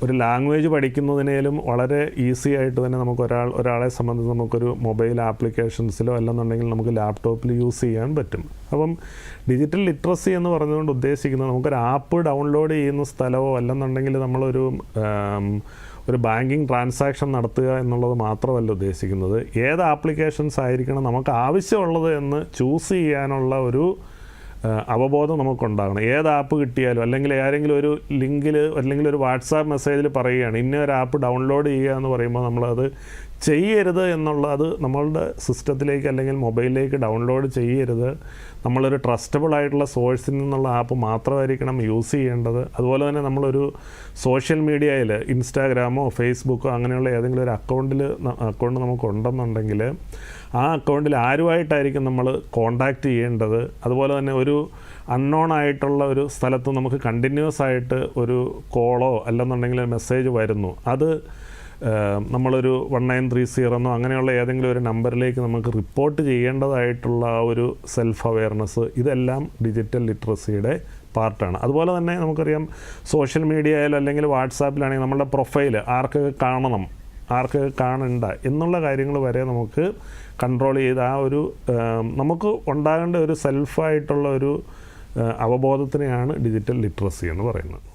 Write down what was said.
ഒരു ലാംഗ്വേജ് പഠിക്കുന്നതിനേലും വളരെ ഈസി ആയിട്ട് തന്നെ നമുക്ക് ഒരാളെ സംബന്ധിച്ച് നമുക്കൊരു മൊബൈൽ ആപ്ലിക്കേഷൻസിലോ അല്ലെന്നുണ്ടെങ്കിൽ നമുക്ക് ലാപ്ടോപ്പിൽ യൂസ് ചെയ്യാൻ പറ്റും. അപ്പം ഡിജിറ്റൽ ലിറ്ററസി എന്ന് പറഞ്ഞുകൊണ്ട് ഉദ്ദേശിക്കുന്നത് നമുക്കൊരു ആപ്പ് ഡൗൺലോഡ് ചെയ്യുന്ന സ്ഥലമോ അല്ലെന്നുണ്ടെങ്കിൽ ഒരു ബാങ്കിങ് ട്രാൻസാക്ഷൻ നടത്തുക എന്നുള്ളത് മാത്രമല്ല ഉദ്ദേശിക്കുന്നത്. ഏത് ആപ്ലിക്കേഷൻസ് ആയിരിക്കണം നമുക്ക് ആവശ്യമുള്ളത് എന്ന് ചൂസ് ചെയ്യാനുള്ള ഒരു അവബോധം നമുക്കുണ്ടാകണം. ഏത് ആപ്പ് കിട്ടിയാലും അല്ലെങ്കിൽ ആരെങ്കിലും ഒരു ലിങ്കിൽ അല്ലെങ്കിൽ ഒരു വാട്സാപ്പ് മെസ്സേജിൽ പറയുകയാണ് ഇന്ന ഒരു ആപ്പ് ഡൗൺലോഡ് ചെയ്യുക എന്ന് പറയുമ്പോൾ നമ്മളത് ചെയ്യരുത് അത് നമ്മളുടെ സിസ്റ്റത്തിലേക്ക് അല്ലെങ്കിൽ മൊബൈലിലേക്ക് ഡൗൺലോഡ് ചെയ്യരുത്. നമ്മളൊരു ട്രസ്റ്റബിൾ ആയിട്ടുള്ള സോഴ്സിൽ നിന്നുള്ള ആപ്പ് മാത്രമായിരിക്കണം യൂസ് ചെയ്യേണ്ടത്. അതുപോലെ തന്നെ നമ്മളൊരു സോഷ്യൽ മീഡിയയിൽ ഇൻസ്റ്റാഗ്രാമോ ഫേസ്ബുക്കോ അങ്ങനെയുള്ള ഏതെങ്കിലും ഒരു അക്കൗണ്ട് നമുക്കുണ്ടെന്നുണ്ടെങ്കിൽ ആ അക്കൗണ്ടിൽ ആരുമായിട്ടായിരിക്കും നമ്മൾ കോണ്ടാക്റ്റ് ചെയ്യേണ്ടത്. അതുപോലെ തന്നെ ഒരു അൺനോൺ ആയിട്ടുള്ള ഒരു സ്ഥലത്ത് നമുക്ക് കണ്ടിന്യൂസ് ആയിട്ട് ഒരു കോളോ അല്ലെന്നുണ്ടെങ്കിൽ മെസ്സേജ് വരുന്നു, അത് നമ്മളൊരു 1930 അങ്ങനെയുള്ള ഏതെങ്കിലും ഒരു നമ്പറിലേക്ക് നമുക്ക് റിപ്പോർട്ട് ചെയ്യേണ്ടതായിട്ടുള്ള ആ ഒരു സെൽഫ് അവെയർനെസ്, ഇതെല്ലാം ഡിജിറ്റൽ ലിറ്ററസിയുടെ പാർട്ടാണ്. അതുപോലെ തന്നെ നമുക്കറിയാം സോഷ്യൽ മീഡിയയിൽ അല്ലെങ്കിൽ വാട്സാപ്പിലാണെങ്കിൽ നമ്മുടെ പ്രൊഫൈൽ ആർക്കൊക്കെ കാണണം ആർക്കൊക്കെ കാണണ്ട എന്നുള്ള കാര്യങ്ങൾ വരെ നമുക്ക് കൺട്രോൾ ചെയ്ത് ആ ഒരു നമുക്ക് ഉണ്ടാകേണ്ട ഒരു സെൽഫായിട്ടുള്ള ഒരു അവബോധത്തിനെയാണ് ഡിജിറ്റൽ ലിറ്ററസി എന്ന് പറയുന്നത്.